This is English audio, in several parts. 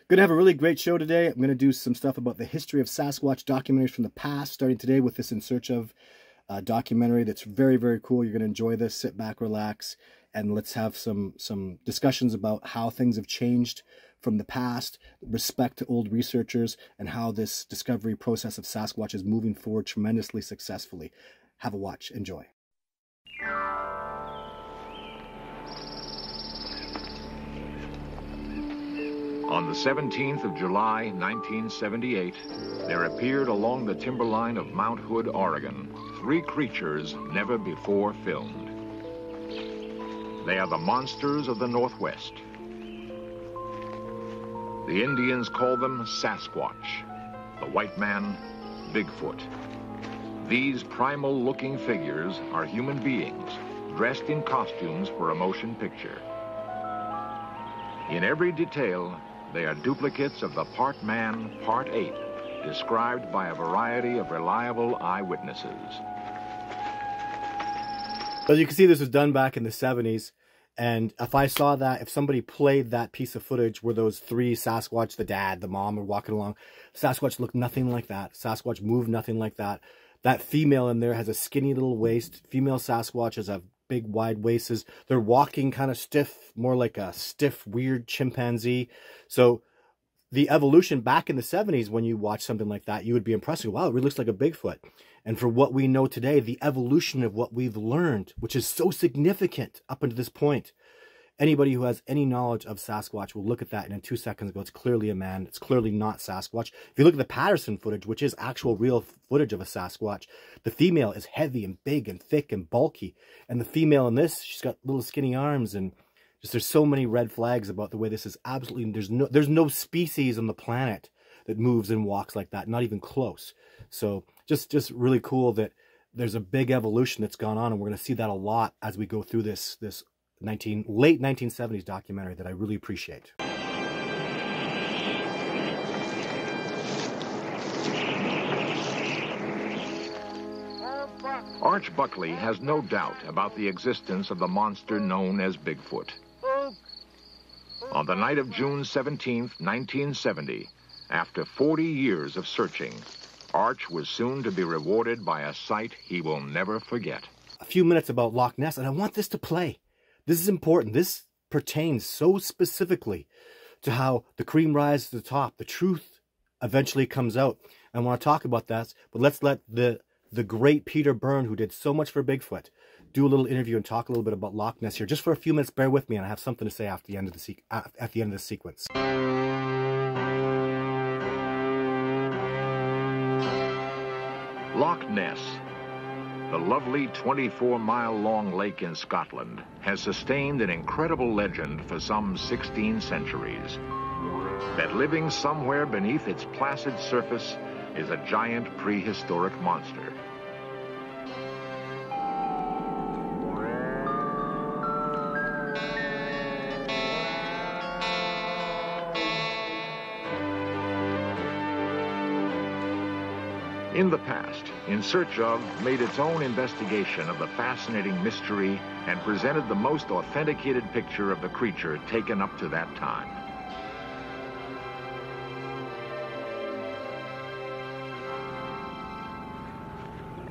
Going to have a really great show today. I'm going to do some stuff about the history of Sasquatch documentaries from the past, starting today with this In Search Of documentary that's very, very cool. You're going to enjoy this. Sit back, relax, and let's have some discussions about how things have changed from the past, respect to old researchers, and how this discovery process of Sasquatch is moving forward tremendously successfully. Have a watch. Enjoy. On the 17th of July, 1978, there appeared along the timberline of Mount Hood, Oregon, three creatures never before filmed. They are the monsters of the Northwest. The Indians call them Sasquatch, the white man, Bigfoot. These primal-looking figures are human beings, dressed in costumes for a motion picture. In every detail, they are duplicates of the part man, part ape, described by a variety of reliable eyewitnesses. As you can see, this was done back in the 70s. And if I saw that, if somebody played that piece of footage where those three Sasquatch, the dad, the mom, were walking along, Sasquatch looked nothing like that. Sasquatch moved nothing like that. That female in there has a skinny little waist. Female Sasquatches have big, wide waists. They're walking kind of stiff, more like a stiff, weird chimpanzee. So the evolution back in the 70s, when you watch something like that, you would be impressed. Wow, it really looks like a Bigfoot. And for what we know today, the evolution of what we've learned, which is so significant up until this point, anybody who has any knowledge of Sasquatch will look at that and in 2 seconds go, it's clearly a man. It's clearly not Sasquatch. If you look at the Patterson footage, which is actual real footage of a Sasquatch, the female is heavy and big and thick and bulky. And the female in this, she's got little skinny arms, and just there's so many red flags about the way this is absolutely, there's no species on the planet that moves and walks like that, not even close. So just really cool that there's a big evolution that's gone on, and we're going to see that a lot as we go through this late 1970s documentary that I really appreciate. Arch Buckley has no doubt about the existence of the monster known as Bigfoot. On the night of June 17th, 1970, after 40 years of searching, Arch was soon to be rewarded by a sight he will never forget. A few minutes about Loch Ness, and I want this to play. This is important. This pertains so specifically to how the cream rises to the top. The truth eventually comes out. I want to talk about that, but let's let the great Peter Byrne, who did so much for Bigfoot, do a little interview and talk a little bit about Loch Ness here. Just for a few minutes, bear with me, and I have something to say after the end of the sequence. Loch Ness, the lovely 24-mile-long lake in Scotland, has sustained an incredible legend for some 16 centuries. That living somewhere beneath its placid surface is a giant prehistoric monster. In the past, In Search Of made its own investigation of the fascinating mystery and presented the most authenticated picture of the creature taken up to that time.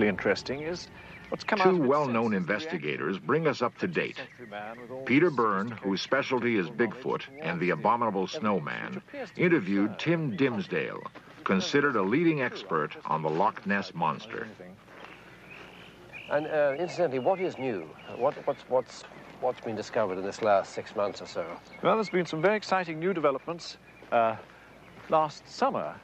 Interesting is what's come out. Two well-known investigators bring us up to date. Peter Byrne, whose specialty is Bigfoot and the abominable snowman, interviewed Tim Dimsdale, considered a leading expert on the Loch Ness monster. And incidentally, what is new? What's been discovered in this last 6 months or so? Well, there's been some very exciting new developments. Last summer,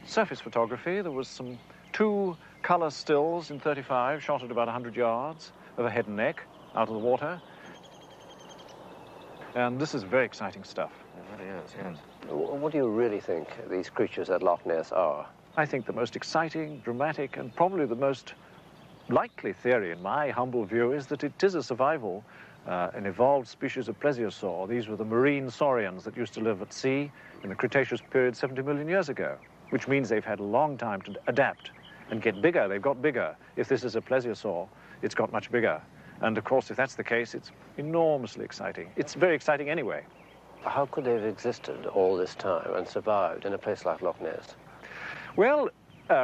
surface photography, there was some 2 color stills in 35 shot at about 100 yards of a head and neck out of the water. And this is very exciting stuff. It really is, yes. What do you really think these creatures at Loch Ness are? I think the most exciting, dramatic, and probably the most likely theory, in my humble view, is that it is a survival, an evolved species of plesiosaur. These were the marine saurians that used to live at sea in the Cretaceous period 70 million years ago, which means they've had a long time to adapt and get bigger. They've got bigger. If this is a plesiosaur, it's got much bigger. And of course, if that's the case, it's enormously exciting. It's very exciting anyway. how could they have existed all this time and survived in a place like Loch Ness? Well,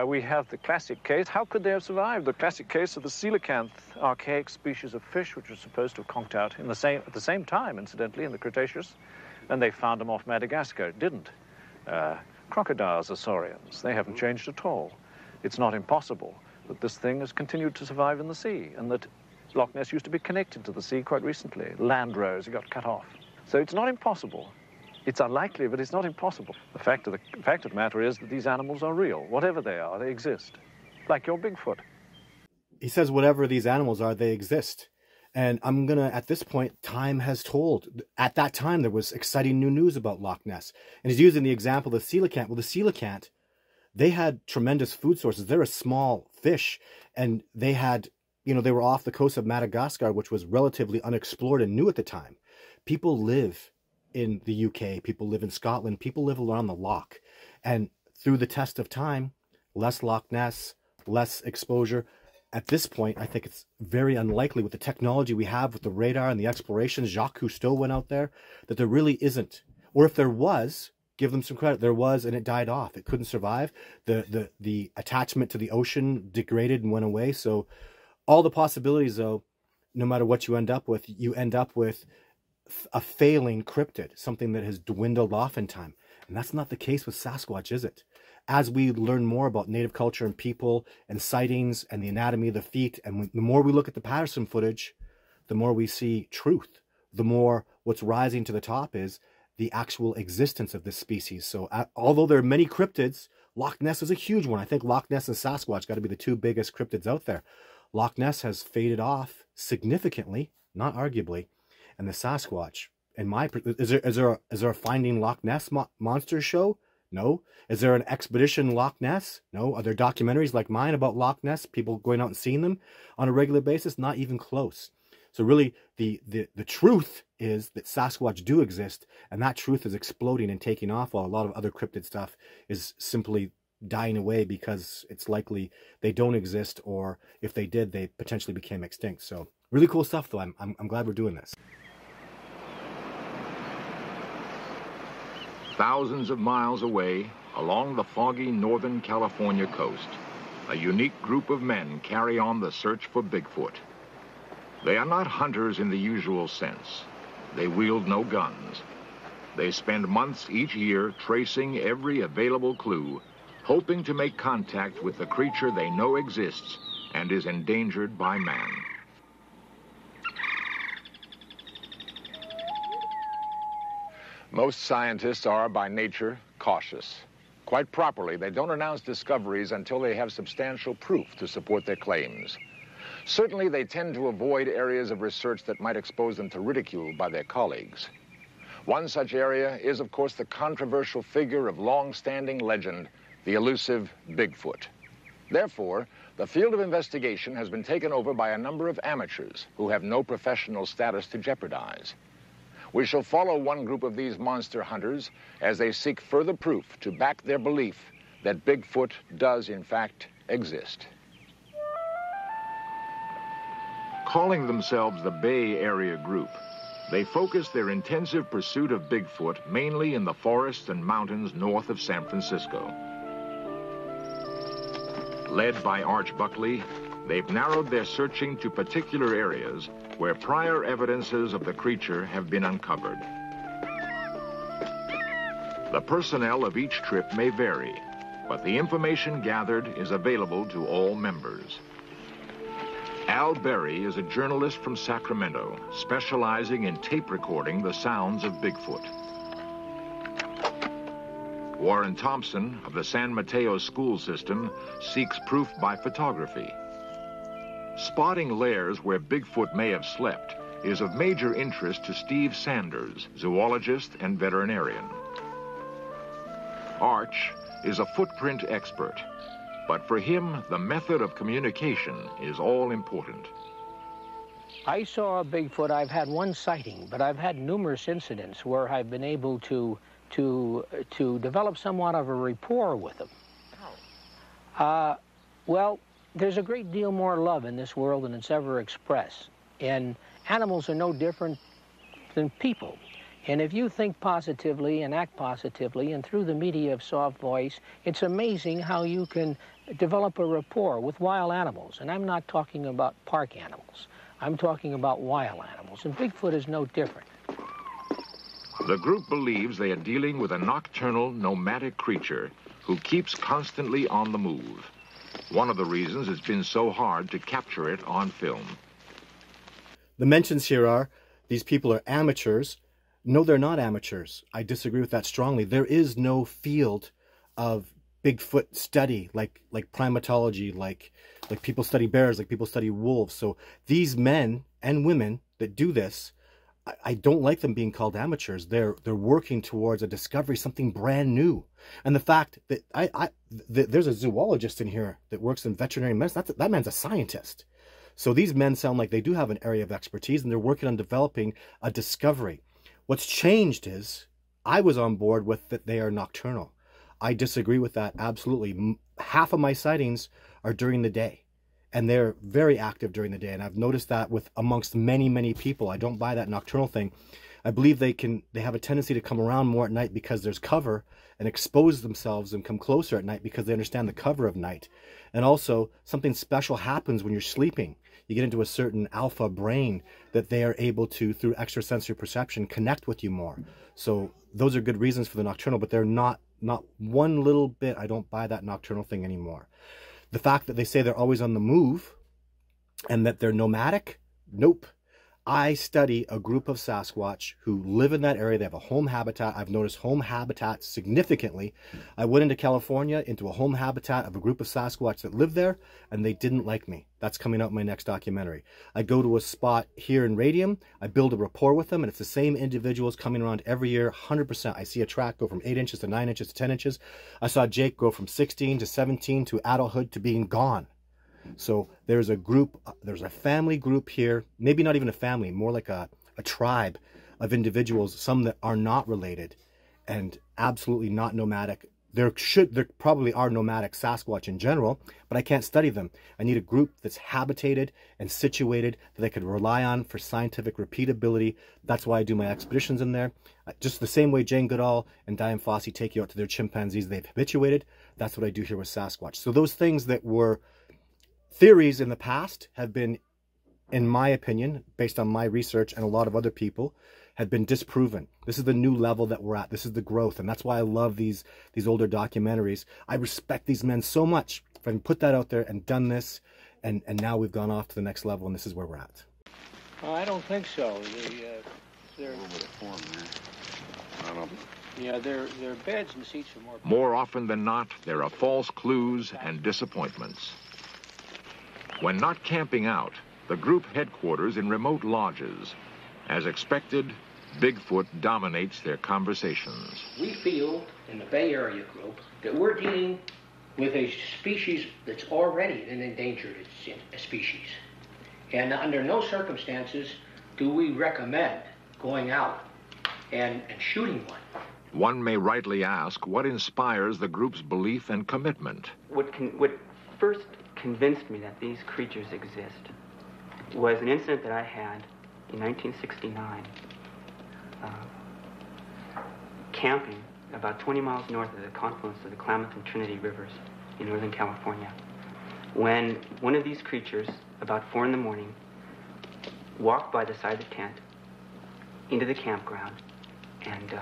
we have the classic case. How could they have survived? The classic case of the coelacanth, archaic species of fish, which was supposed to have conked out at the same time, incidentally, in the Cretaceous, and they found them off Madagascar. It didn't. Crocodiles are saurians. They haven't changed at all. It's not impossible that this thing has continued to survive in the sea, and that Loch Ness used to be connected to the sea quite recently. Land rose, it got cut off. So it's not impossible. It's unlikely, but it's not impossible. The fact of the matter is that these animals are real. Whatever they are, they exist. Like your Bigfoot. He says whatever these animals are, they exist. And I'm going to, at this point, time has told. At that time, there was exciting new news about Loch Ness. And he's using the example of the coelacanth. Well, the coelacanth, they had tremendous food sources. They're a small fish. And they had, you know, they were off the coast of Madagascar, which was relatively unexplored and new at the time. People live in the UK, people live in Scotland, people live around the loch. And through the test of time, less Loch Ness, less exposure. At this point, I think it's very unlikely with the technology we have with the radar and the explorations, Jacques Cousteau went out there, that there really isn't. Or if there was, give them some credit, there was and it died off. It couldn't survive. The attachment to the ocean degraded and went away. So all the possibilities, though, no matter what you end up with a failing cryptid, something that has dwindled off in time. And that's not the case with Sasquatch, is it? As we learn more about native culture and people and sightings and the anatomy of the feet, and the more we look at the Patterson footage, the more we see truth. The more what's rising to the top is the actual existence of this species. So although there are many cryptids, Loch Ness is a huge one. I think Loch Ness and Sasquatch got to be the two biggest cryptids out there. Loch Ness has faded off significantly, not arguably. And the Sasquatch, is there a Finding Loch Ness monster show? No. Is there an Expedition Loch Ness? No. Are there documentaries like mine about Loch Ness, people going out and seeing them on a regular basis? Not even close. So really, the truth is that Sasquatch do exist, and that truth is exploding and taking off, while a lot of other cryptid stuff is simply dying away because it's likely they don't exist, or if they did, they potentially became extinct. So really cool stuff, though. I'm glad we're doing this. Thousands of miles away, along the foggy Northern California coast, a unique group of men carry on the search for Bigfoot. They are not hunters in the usual sense. They wield no guns. They spend months each year tracing every available clue, hoping to make contact with the creature they know exists and is endangered by man. Most scientists are, by nature, cautious. Quite properly, they don't announce discoveries until they have substantial proof to support their claims. Certainly, they tend to avoid areas of research that might expose them to ridicule by their colleagues. One such area is, of course, the controversial figure of long-standing legend, the elusive Bigfoot. Therefore, the field of investigation has been taken over by a number of amateurs who have no professional status to jeopardize. We shall follow one group of these monster hunters as they seek further proof to back their belief that Bigfoot does, in fact, exist. Calling themselves the Bay Area Group, they focus their intensive pursuit of Bigfoot mainly in the forests and mountains north of San Francisco. Led by Arch Buckley, they've narrowed their searching to particular areas where prior evidences of the creature have been uncovered. The personnel of each trip may vary, but the information gathered is available to all members. Al Berry is a journalist from Sacramento, specializing in tape recording the sounds of Bigfoot. Warren Thompson of the San Mateo school system seeks proof by photography. Spotting lairs where Bigfoot may have slept is of major interest to Steve Sanders, zoologist and veterinarian. Arch is a footprint expert, but for him, the method of communication is all important. I saw a Bigfoot. I've had one sighting, but I've had numerous incidents where I've been able to develop somewhat of a rapport with them. How? Well, there's a great deal more love in this world than it's ever expressed. And animals are no different than people. And if you think positively and act positively, and through the media of soft voice, it's amazing how you can develop a rapport with wild animals. And I'm not talking about park animals. I'm talking about wild animals. And Bigfoot is no different. The group believes they are dealing with a nocturnal, nomadic creature who keeps constantly on the move. One of the reasons it's been so hard to capture it on film. The mentions here are, these people are amateurs. No, they're not amateurs. I disagree with that strongly. There is no field of Bigfoot study like primatology, like people study bears, like people study wolves. So these men and women that do this, I don't like them being called amateurs. They're working towards a discovery, something brand new. And the fact that there's a zoologist in here that works in veterinary medicine, that man's a scientist. So these men sound like they do have an area of expertise, and they're working on developing a discovery. What's changed is I was on board with that they are nocturnal. I disagree with that absolutely. Half of my sightings are during the day, and they're very active during the day. And I've noticed that with amongst many, many people. I don't buy that nocturnal thing. I believe they have a tendency to come around more at night because there's cover, and expose themselves and come closer at night because they understand the cover of night. And also, something special happens when you're sleeping. You get into a certain alpha brain that they are able to, through extrasensory perception, connect with you more. So those are good reasons for the nocturnal, but they're not one little bit. I don't buy that nocturnal thing anymore. The fact that they say they're always on the move and that they're nomadic, nope. I study a group of Sasquatch who live in that area. They have a home habitat. I've noticed home habitat significantly. I went into California, into a home habitat of a group of Sasquatch that live there, and they didn't like me. That's coming out in my next documentary. I go to a spot here in Radium. I build a rapport with them, and it's the same individuals coming around every year, 100%. I see a track go from 8 inches to 9 inches to 10 inches. I saw Jake go from 16 to 17 to adulthood to being gone. So there's a group, there's a family group here, maybe not even a family, more like a tribe of individuals, some that are not related and absolutely not nomadic. There probably are nomadic Sasquatch in general, but I can't study them. I need a group that's habitated and situated that I could rely on for scientific repeatability. That's why I do my expeditions in there. Just the same way Jane Goodall and Diane Fossey take you out to their chimpanzees they've habituated, that's what I do here with Sasquatch. So those things that were theories in the past have been, in my opinion, based on my research and a lot of other people, have been disproven. This is the new level that we're at. This is the growth, and that's why I love these older documentaries. I respect these men so much. If I can put that out there and done this, and now we've gone off to the next level, and this is where we're at. I don't think so. They're a little bit of form there. I don't. Yeah, their beds and seats are more. More often than not, there are false clues and disappointments. When not camping out, the group headquarters in remote lodges. As expected, Bigfoot dominates their conversations. We feel in the Bay Area group that we're dealing with a species that's already an endangered species. And under no circumstances do we recommend going out and shooting one. One may rightly ask what inspires the group's belief and commitment. What first convinced me that these creatures exist was an incident that I had in 1969, camping about 20 miles north of the confluence of the Klamath and Trinity Rivers in Northern California, when one of these creatures, about 4 in the morning, walked by the side of the tent into the campground, and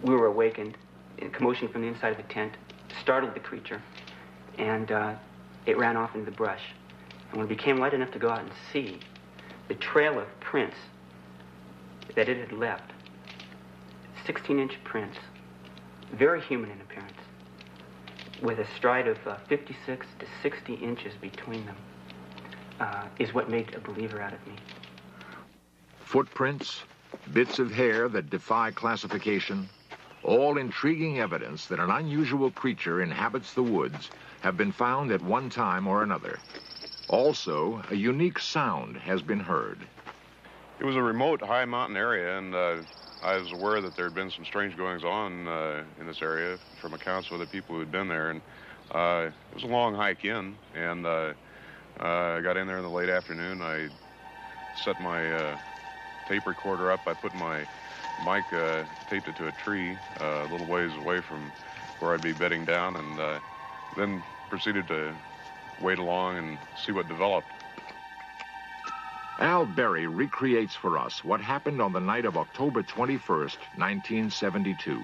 we were awakened. A commotion from the inside of the tent startled the creature, and it ran off into the brush. And when it became light enough to go out and see, the trail of prints that it had left, 16-inch prints, very human in appearance, with a stride of 56 to 60 inches between them, is what made a believer out of me. Footprints, bits of hair that defy classification, all intriguing evidence that an unusual creature inhabits the woods have been found at one time or another. Also, a unique sound has been heard. It was a remote, high mountain area, and I was aware that there had been some strange goings-on in this area from accounts of other people who had been there. And it was a long hike in, and I got in there in the late afternoon. I set my tape recorder up. I put my mic, taped it to a tree a little ways away from where I'd be bedding down, and then proceeded to wade along and see what developed. Al Berry recreates for us what happened on the night of October 21st, 1972.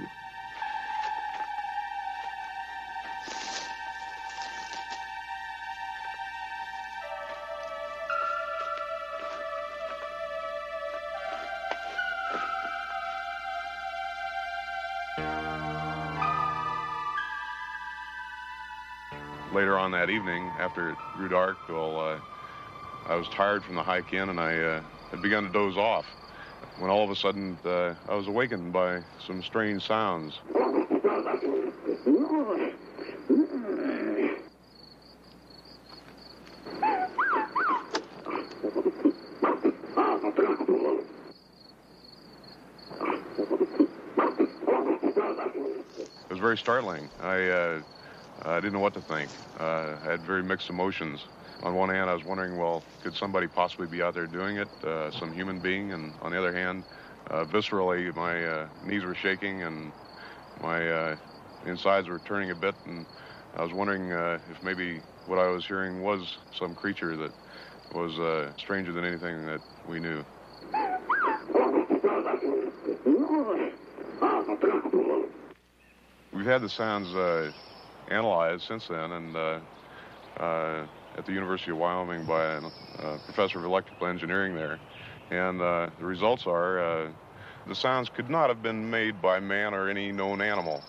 Later on that evening, after it grew dark, well, I was tired from the hike in, and I had begun to doze off, when all of a sudden I was awakened by some strange sounds. It was very startling. I didn't know what to think. I had very mixed emotions. On one hand, I was wondering, well, could somebody possibly be out there doing it, some human being? And on the other hand, viscerally, my knees were shaking and my insides were turning a bit, and I was wondering if maybe what I was hearing was some creature that was stranger than anything that we knew. We've had the sounds analyzed since then, and at the University of Wyoming by a professor of electrical engineering there. And the results are the sounds could not have been made by man or any known animal.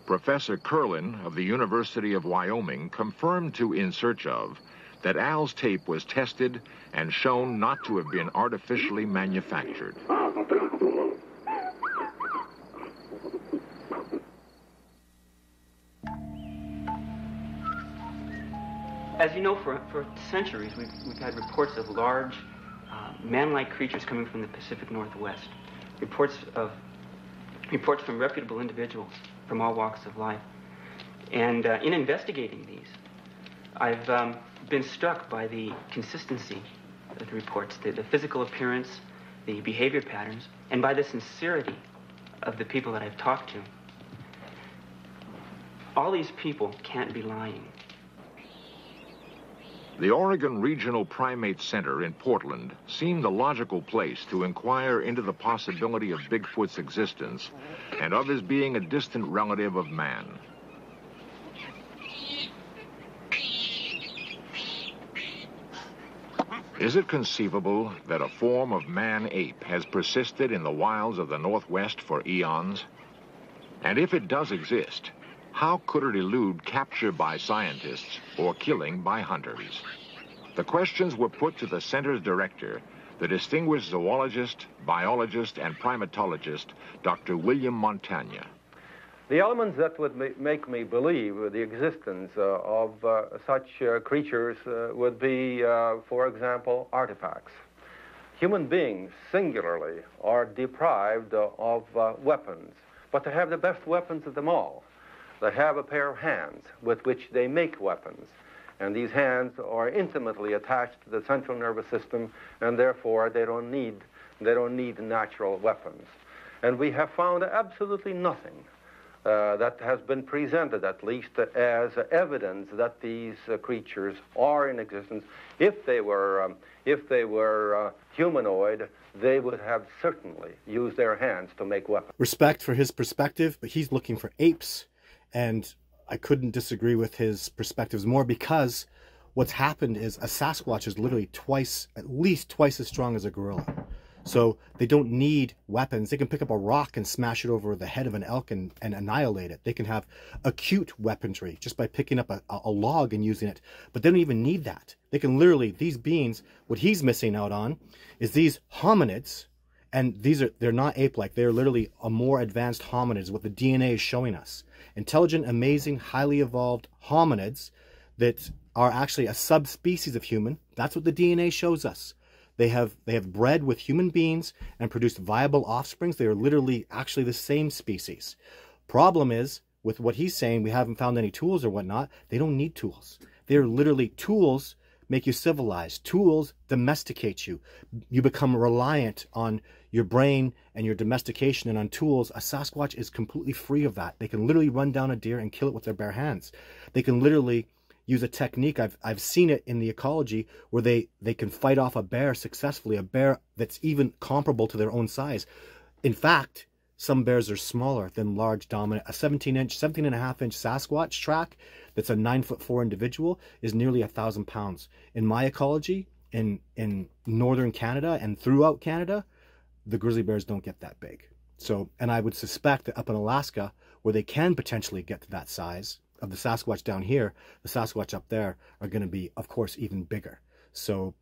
Professor Curlin of the University of Wyoming confirmed to In Search Of that Al's tape was tested and shown not to have been artificially manufactured. As you know, for centuries, we've had reports of large, man-like creatures coming from the Pacific Northwest. Reports from reputable individuals from all walks of life. And in investigating these, I've been struck by the consistency of the reports, the physical appearance, the behavior patterns, and by the sincerity of the people that I've talked to. All these people can't be lying. The Oregon Regional Primate Center in Portland seemed the logical place to inquire into the possibility of Bigfoot's existence and of his being a distant relative of man. Is it conceivable that a form of man-ape has persisted in the wilds of the Northwest for eons? And if it does exist, how could it elude capture by scientists or killing by hunters? The questions were put to the center's director, the distinguished zoologist, biologist, and primatologist, Dr. William Montagna. The elements that would make me believe the existence of such creatures would be, for example, artifacts. Human beings, singularly, are deprived of weapons, but they have the best weapons of them all. They have a pair of hands with which they make weapons, and these hands are intimately attached to the central nervous system, and therefore they don't need natural weapons. And we have found absolutely nothing that has been presented, at least, as evidence that these creatures are in existence. If they were humanoid, they would have certainly used their hands to make weapons. Respect for his perspective, but he's looking for apes. And I couldn't disagree with his perspectives more, because what's happened is a Sasquatch is literally at least twice as strong as a gorilla. So they don't need weapons. They can pick up a rock and smash it over the head of an elk and annihilate it. They can have acute weaponry just by picking up a log and using it. But they don't even need that. They can literally, these beings, what he's missing out on is these hominids. And they're not ape-like. They're literally a more advanced hominids, what the DNA is showing us. Intelligent, amazing, highly evolved hominids that are actually a subspecies of human. That's what the DNA shows us. They have bred with human beings and produced viable offsprings. They are literally actually the same species. Problem is, with what he's saying, we haven't found any tools or whatnot. They don't need tools. They're literally tools make you civilized. Tools domesticate you. You become reliant on your brain and your domestication and on tools. A Sasquatch is completely free of that. They can literally run down a deer and kill it with their bare hands. They can literally use a technique. I've seen it in the ecology where they can fight off a bear successfully, a bear that's even comparable to their own size. In fact, some bears are smaller than large dominant. A 17-inch, 17.5-inch Sasquatch track that's a 9'4" individual is nearly 1,000 pounds. In my ecology, in northern Canada and throughout Canada, the grizzly bears don't get that big. So, and I would suspect that up in Alaska, where they can potentially get to that size of the Sasquatch down here, the Sasquatch up there are going to be, of course, even bigger. So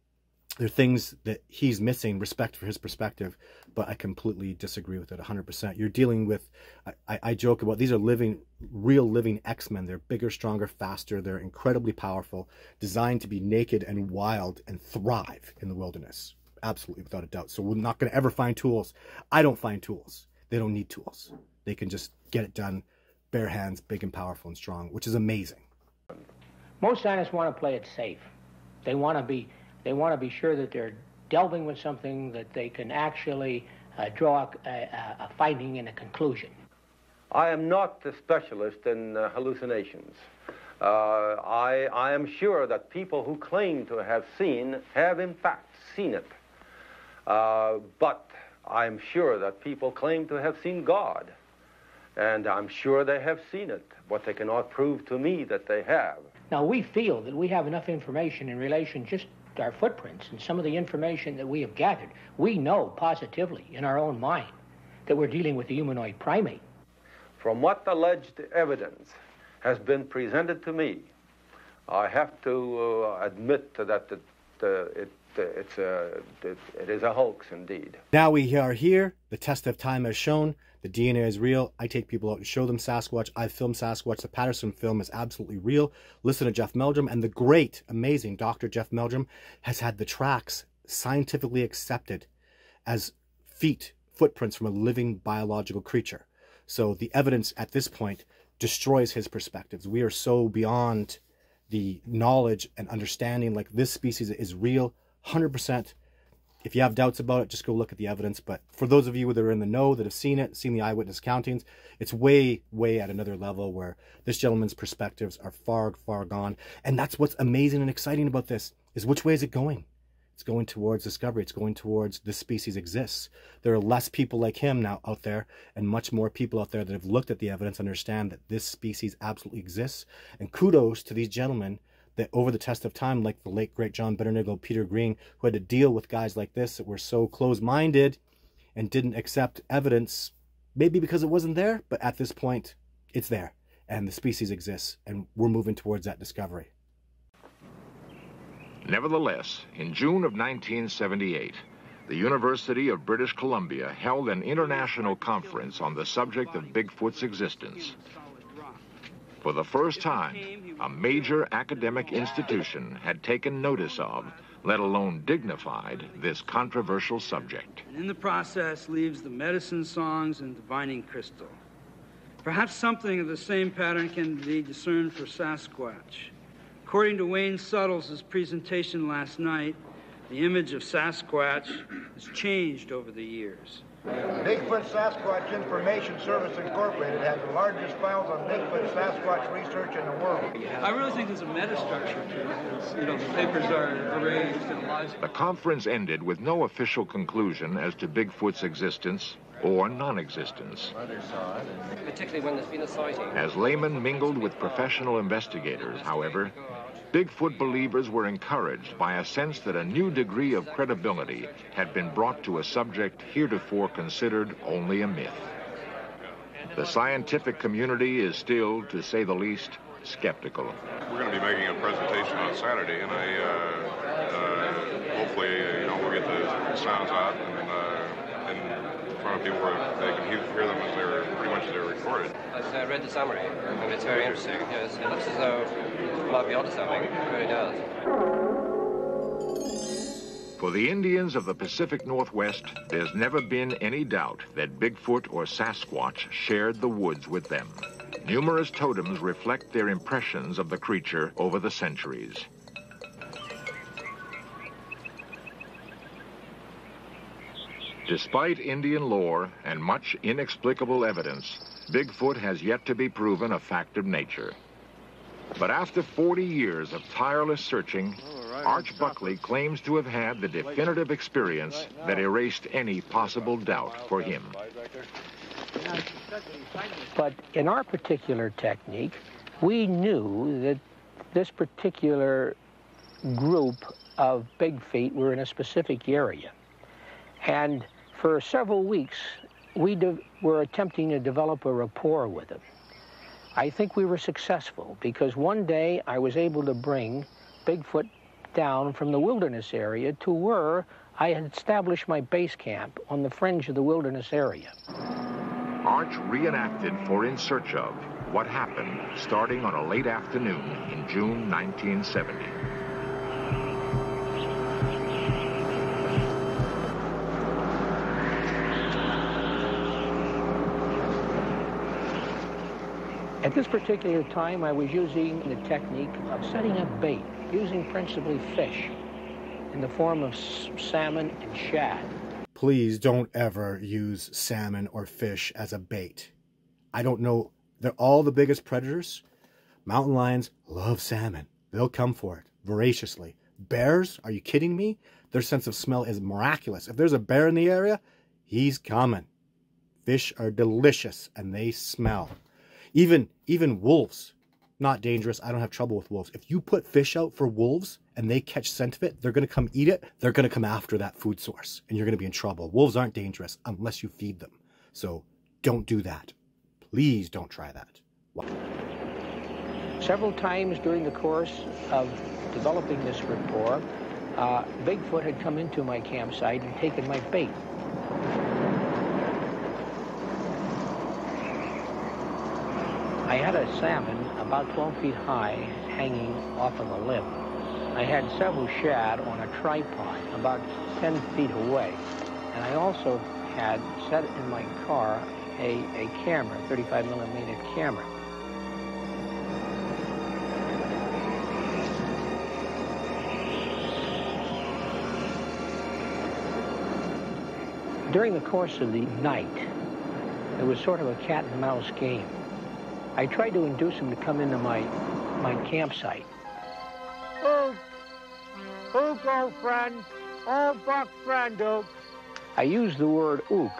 there are things that he's missing, respect for his perspective, but I completely disagree with it 100%. You're dealing with, I joke about, these are real living X-Men. They're bigger, stronger, faster. They're incredibly powerful, designed to be naked and wild and thrive in the wilderness. Absolutely, without a doubt. So we're not going to ever find tools. I don't find tools. They don't need tools. They can just get it done, bare hands, big and powerful and strong, which is amazing. Most scientists want to play it safe. They want to be sure that they're delving with something that they can actually draw a finding and a conclusion. I am not a specialist in hallucinations. I am sure that people who claim to have seen have in fact seen it. But I'm sure that people claim to have seen God. And I'm sure they have seen it, but they cannot prove to me that they have. Now, we feel that we have enough information in relation just to our footprints and some of the information that we have gathered. We know positively in our own mind that we're dealing with a humanoid primate. From what alleged evidence has been presented to me, I have to admit that it is a hoax indeed. Now we are here. The test of time has shown the DNA is real. I take people out and show them Sasquatch. I've filmed Sasquatch. The Patterson film is absolutely real. Listen to Jeff Meldrum, and the great, amazing Dr. Jeff Meldrum has had the tracks scientifically accepted as footprints from a living biological creature. So the evidence at this point destroys his perspectives. We are so beyond the knowledge and understanding, like this species is real, 100%. If you have doubts about it, just go look at the evidence. But for those of you that are in the know, that have seen it, seen the eyewitness countings, it's way, way at another level where this gentleman's perspectives are far, far gone. And that's what's amazing and exciting about this, is which way is it going? It's going towards discovery. It's going towards this species exists. There are less people like him now out there, and much more people out there that have looked at the evidence, understand that this species absolutely exists. And kudos to these gentlemen that over the test of time, like the late, great John Bennernigle, Peter Green, who had to deal with guys like this that were so close-minded and didn't accept evidence, maybe because it wasn't there, but at this point, it's there, and the species exists, and we're moving towards that discovery. Nevertheless, in June of 1978, the University of British Columbia held an international conference on the subject of Bigfoot's existence. For the first time, a major academic institution had taken notice of, let alone dignified, this controversial subject. And in the process leaves the medicine songs and divining crystal. Perhaps something of the same pattern can be discerned for Sasquatch. According to Wayne Suttles' presentation last night, the image of Sasquatch has changed over the years. Bigfoot Sasquatch Information Service Incorporated has the largest files on Bigfoot Sasquatch research in the world. I really think there's a metastructure to it. You know, the papers are arranged in logic. The conference ended with no official conclusion as to Bigfoot's existence or non-existence. Particularly when there's been a sighting. As laymen mingled with professional investigators, however, Bigfoot believers were encouraged by a sense that a new degree of credibility had been brought to a subject heretofore considered only a myth. The scientific community is still, to say the least, skeptical. We're going to be making a presentation on Saturday, and hopefully, we'll get the sounds out and in front of people where they can hear them as they're recorded. I've read the summary, and it's very interesting. Yes, it looks as though it might be onto something. It really does. For the Indians of the Pacific Northwest, there's never been any doubt that Bigfoot or Sasquatch shared the woods with them. Numerous totems reflect their impressions of the creature over the centuries. Despite Indian lore and much inexplicable evidence, Bigfoot has yet to be proven a fact of nature. But after 40 years of tireless searching, Arch Buckley claims to have had the definitive experience that erased any possible doubt for him. But in our particular technique, we knew that this particular group of big feet were in a specific area. And for several weeks, we were attempting to develop a rapport with them. I think we were successful because one day I was able to bring Bigfoot down from the wilderness area to where I had established my base camp on the fringe of the wilderness area. Arch reenacted For In Search Of what happened starting on a late afternoon in June 1970. At this particular time, I was using the technique of setting up bait, using principally fish in the form of salmon and shad. Please don't ever use salmon or fish as a bait. I don't know. They're all the biggest predators. Mountain lions love salmon. They'll come for it voraciously. Bears, are you kidding me? Their sense of smell is miraculous. If there's a bear in the area, he's coming. Fish are delicious and they smell. Even wolves, not dangerous. I don't have trouble with wolves. If you put fish out for wolves and they catch scent of it, they're going to come eat it. They're going to come after that food source and you're going to be in trouble. Wolves aren't dangerous unless you feed them. So don't do that. Please don't try that. Wow. Several times during the course of developing this rapport, Bigfoot had come into my campsite and taken my bait. I had a salmon about 12 feet high hanging off of a limb. I had several shad on a tripod about 10 feet away. And I also had set in my car a camera, 35 millimeter camera. During the course of the night, it was sort of a cat and mouse game. I tried to induce him to come into my campsite. Ook, old friend, old buck friend, ook. I used the word ook.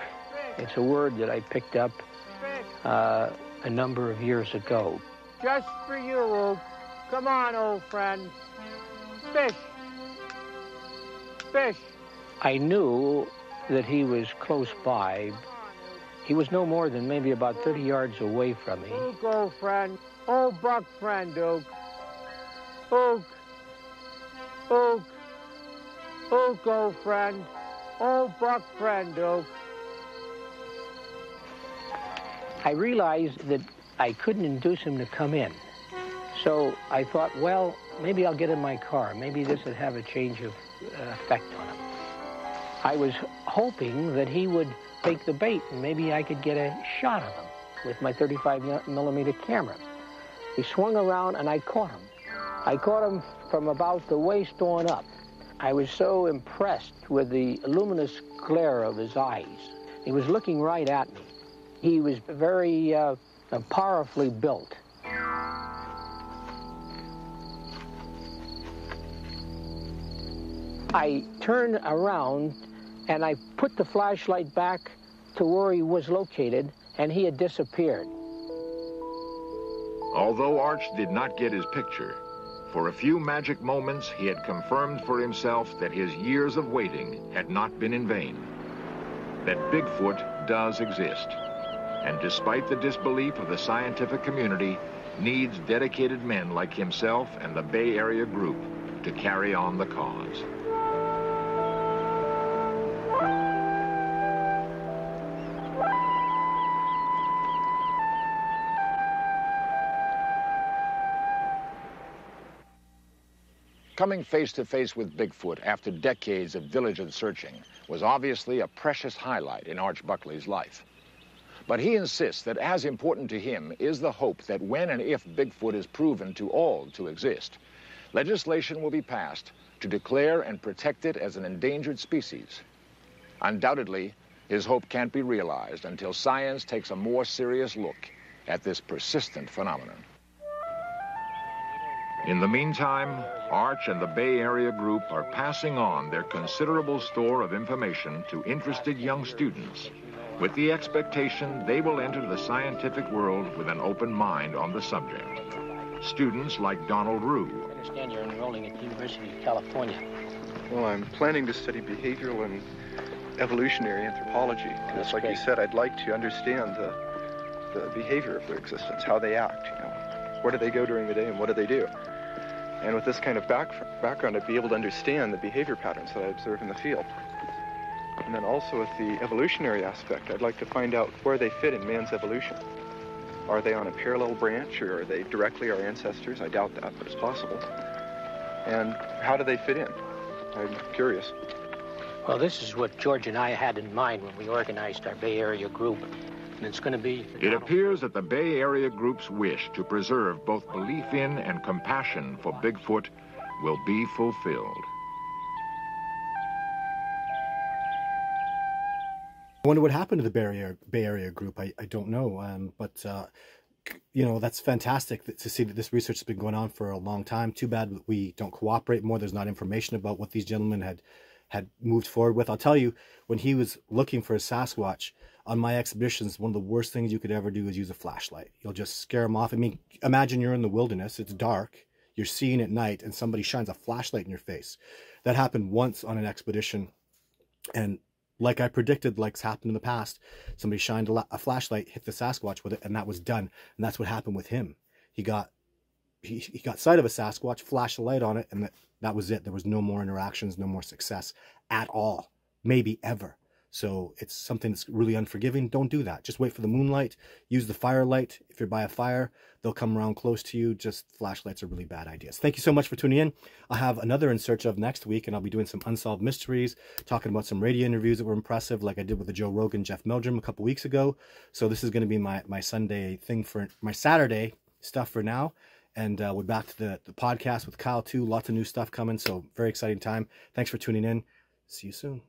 It's a word that I picked up a number of years ago. Just for you, ook. Come on, old friend. Fish. Fish. I knew that he was close by. He was no more than maybe about 30 yards away from me. Ook, old friend. Old buck friend, ook. Ook. Ook. Ook, old friend. Old buck friend, ook. I realized that I couldn't induce him to come in. So I thought, well, maybe I'll get in my car. Maybe this would have a change of effect on him. I was hoping that he would take the bait and maybe I could get a shot of him with my 35 millimeter camera. He swung around and I caught him. I caught him from about the waist on up. I was so impressed with the luminous glare of his eyes. He was looking right at me. He was very powerfully built. I turned around and I put the flashlight back to where he was located, and he had disappeared. Although Arch did not get his picture, for a few magic moments he had confirmed for himself that his years of waiting had not been in vain. That Bigfoot does exist, and despite the disbelief of the scientific community, needs dedicated men like himself and the Bay Area group to carry on the cause. Coming face to face with Bigfoot after decades of diligent searching was obviously a precious highlight in Arch Buckley's life. But he insists that as important to him is the hope that when and if Bigfoot is proven to all to exist, legislation will be passed to declare and protect it as an endangered species. Undoubtedly, his hope can't be realized until science takes a more serious look at this persistent phenomenon. In the meantime, Arch and the Bay Area group are passing on their considerable store of information to interested young students, with the expectation they will enter the scientific world with an open mind on the subject. Students like Donald Rue. I understand you're enrolling at the University of California. Well, I'm planning to study behavioral and evolutionary anthropology. That's like great. you said, I'd like to understand the behavior of their existence, how they act, you know. Where do they go during the day and what do they do? And with this kind of background, I'd be able to understand the behavior patterns that I observe in the field. And then also with the evolutionary aspect, I'd like to find out where they fit in man's evolution. Are they on a parallel branch, or are they directly our ancestors? I doubt that, but it's possible. And how do they fit in? I'm curious. Well, this is what George and I had in mind when we organized our Bay Area group. And it's going to be... It appears that the Bay Area group's wish to preserve both belief in and compassion for Bigfoot will be fulfilled. I wonder what happened to the Bay Area group. I don't know, but you know, that's fantastic to see that this research has been going on for a long time. Too bad that we don't cooperate more. There's not information about what these gentlemen had moved forward with. I'll tell you, when he was looking for a Sasquatch on my expeditions, one of the worst things you could ever do is use a flashlight. You'll just scare them off. I mean, imagine you're in the wilderness, it's dark, you're seeing at night, and somebody shines a flashlight in your face. That happened once on an expedition, and like I predicted, like's happened in the past, somebody shined a flashlight, hit the Sasquatch with it, and that was done. And that's what happened with him. He got sight of a Sasquatch, flashed a light on it, and that was it. There was no more interactions, no more success at all, maybe ever. So it's something that's really unforgiving. Don't do that. Just wait for the moonlight. Use the firelight. If you're by a fire, they'll come around close to you. Just flashlights are really bad ideas. Thank you so much for tuning in. I'll have another In Search Of next week, and I'll be doing some unsolved mysteries, talking about some radio interviews that were impressive, like I did with the Joe Rogan, Jeff Meldrum a couple weeks ago. So this is going to be my Sunday thing for my Saturday stuff for now. And we're back to the podcast with Kyle too. Lots of new stuff coming. So very exciting time. Thanks for tuning in. See you soon.